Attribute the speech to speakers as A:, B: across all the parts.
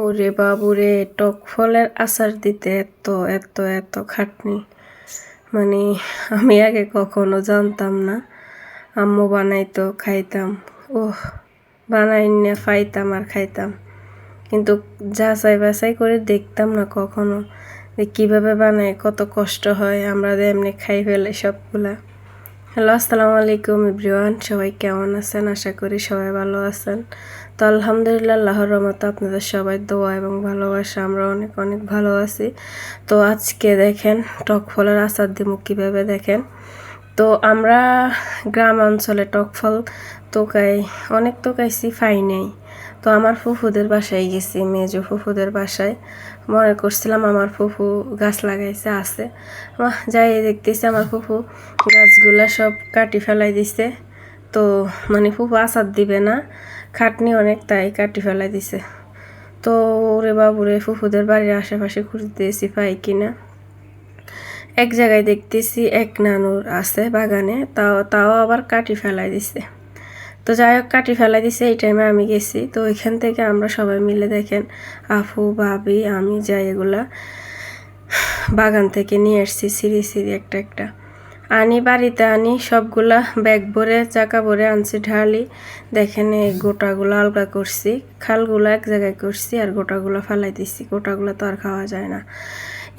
A: ওরে বাবুরে, টক ফলের আচার দিতে এত এত এত খাটনি! মানে আমি আগে কখনো জানতাম না। আম্মু বানাইতো, খাইতাম। ওহ, বানাই না খাইতাম আর খাইতাম, কিন্তু যাচাই বাছাই করে দেখতাম না কখনো যে কীভাবে বানায়, কত কষ্ট হয়। আমরা এমনি খাই ফেলে সবগুলা। হ্যালো, আসসালামু আলাইকুম এভরিওয়ান, সবাই কেমন আছেন? আশা করি সবাই ভালো আছেন। তো আলহামদুলিল্লাহ, আল্লাহর রহমতে আপনাদের সবাই দোয়া এবং ভালোবাসা আমরা অনেক অনেক ভালো আছি। তো আজকে দেখেন টক ফলের আচার দিমু কীভাবে, দেখেন। তো আমরা গ্রাম অঞ্চলে টক ফল অনেক তোকাইছি, ফাই নেই। তো আমার ফুফুদের বাসায় গেছি, মেজো ফুফুদের বাসায়। মনে করছিলাম আমার ফুফু গাছ লাগাইছে, আছে। যাই দেখতেছি আমার ফুফু গাছগুলা সব কাটি ফেলাই দিছে। তো মানে ফুফু আচার দিবে না, খাটনি অনেক, তাই কাটি ফেলাই দিছে। তো ওরে বাবুরে, ফুফুদের বাড়ির আশেপাশে খুঁজতেছি পাই কিনা। এক জায়গায় দেখতেছি এক নানুর আছে বাগানে, তাও আবার কাটি ফেলাই দিছে। তো যাই হোক, কাটি ফেলাই দিছে। এই টাইমে আমি গেছি, তো ওইখান থেকে আমরা সবাই মিলে দেখেন, আফু ভাবি আমি যাই এগুলা বাগান থেকে নিয়ে আসছি সিঁড়ি সিঁড়ি একটা একটা আনি, বাড়িতে আনি সবগুলা ব্যাগ ভরে চাকা ভরে আনছি, ঢালি। দেখেন এই গোটাগুলো আলগা করছি, খালগুলো এক জায়গায় করছি, আর গোটাগুলো ফেলাই দিছি। গোটাগুলো তো আর খাওয়া যায় না।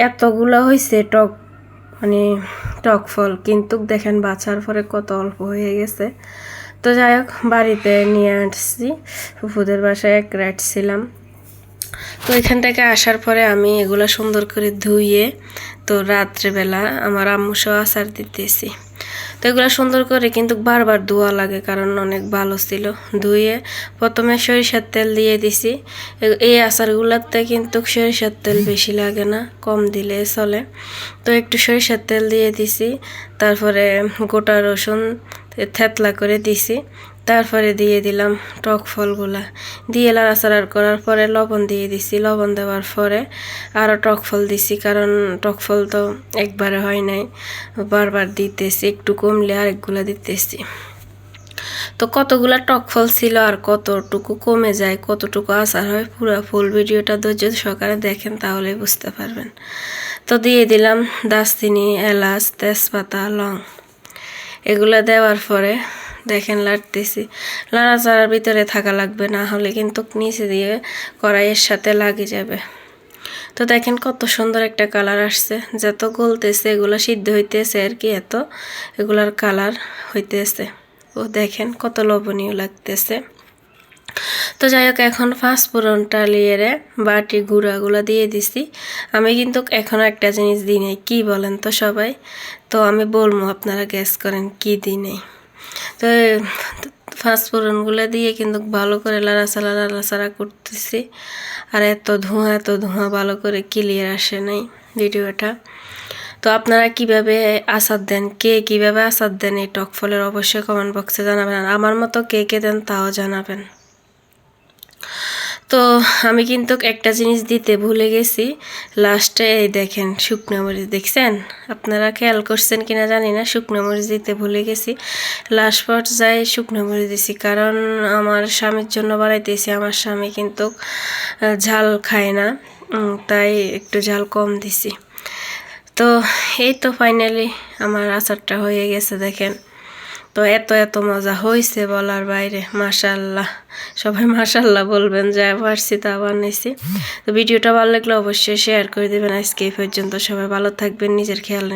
A: এতগুলো হয়েছে টক, মানে টক ফল, কিন্তু দেখেন বাছার পরে কত অল্প হয়ে গেছে। তো যাই হোক, বাড়িতে নিয়ে আসছি, ফুফুদের বাসায় এক রাত ছিলাম। তো এখান থেকে আসার পরে আমি এগুলা সুন্দর করে ধুইয়ে, তো রাত্রেবেলা আমার আম্মু সহ আচার দিতেছি। তো এগুলো সুন্দর করে কিন্তু বারবার ধোয়া লাগে, কারণ অনেক ভালো ছিল। ধুয়ে প্রথমে সরিষার তেল দিয়ে দিছি। এই আচারগুলোতে কিন্তু সরিষার তেল বেশি লাগে না, কম দিলে চলে। তো একটু সরিষার তেল দিয়ে দিছি, তারপরে গোটা রসুন থেতলা করে দিছি, তারপরে দিয়ে দিলাম টক ফলগুলা, দিয়ে লাড়াচাড়া করার পরে লবণ দিয়ে দিছি। লবণ দেওয়ার পরে আরও টক ফল দিছি, কারণ টক ফল তো একবারে হয় নাই, বারবার দিতেছি, একটু কমলে আরেকগুলা দিতেছি। তো কতগুলা টক ফল ছিল আর কতটুকু কমে যায়, কতটুকু আচার হয়, পুরো ফুল ভিডিওটা ধৈর্য সহকারে দেখেন, তাহলে বুঝতে পারবেন। তো দিয়ে দিলাম দারচিনি, এলাচ, তেজপাতা, লং, এগুলা দেওয়ার পরে দেখেন লাড়তেছি। লাড়াচাড়ার ভিতরে থাকা লাগবে, না হলে কিন্তু নিচে দিয়ে কড়াইয়ের সাথে লাগে যাবে। তো দেখেন কত সুন্দর একটা কালার আসছে, যত গলতেছে এগুলো সিদ্ধ হইতেছে আর কি, এত এগুলার কালার হইতেছে। ও দেখেন কত লোভনীয় লাগতেছে। তো যাই হোক, এখন পাঁচফোড়নটা লিয়ে বাটি গুঁড়াগুলো দিয়ে দিছি। আমি কিন্তু এখন একটা জিনিস দিই নাই, কী বলেন তো সবাই? তো আমি বলবো, আপনারা গ্যাস করেন কি দিই নাই। তো পাঁচফোড়নগুলো দিয়ে কিন্তু ভালো করে লাড়াচাড়া করতেছি। আর এত ধোঁয়া ভালো করে ক্লিয়ার আসে নাই ভিডিওটা। তো আপনারা কিভাবে আচার দেন, কে কিভাবে আচার দেন এই টক ফলের, অবশ্যই কমেন্ট বক্সে জানাবেন। আর আমার মতো কে কে দেন তাও জানাবেন। তো আমি কিন্তু একটা জিনিস দিতে ভুলে গেছি লাস্টে, এই দেখেন শুকনো মরিচ, দেখছেন? আপনারা খেয়াল করছেন কিনা জানি না, শুকনো মরিচ দিতে ভুলে গেছি। লাস্ট পর্যায়ে শুকনো মরিচ দিছি, কারণ আমার স্বামীর জন্য বানাইতেছি। আমার স্বামী কিন্তু ঝাল খায় না, তাই একটু ঝাল কম দিছি। তো এই তো ফাইনালি আমার আচারটা হয়ে গেছে, দেখেন। তো এত এত মজা হয়েছে বলার বাইরে, মাশাআল্লাহ। সবাই মাশাআল্লাহ বলবেন, যা পারছি তা বানাইছি। তো ভিডিওটা ভালো লাগলে অবশ্যই শেয়ার করে দেবেন। আজকে এই পর্যন্ত, সবাই ভালো থাকবেন, নিজের খেয়াল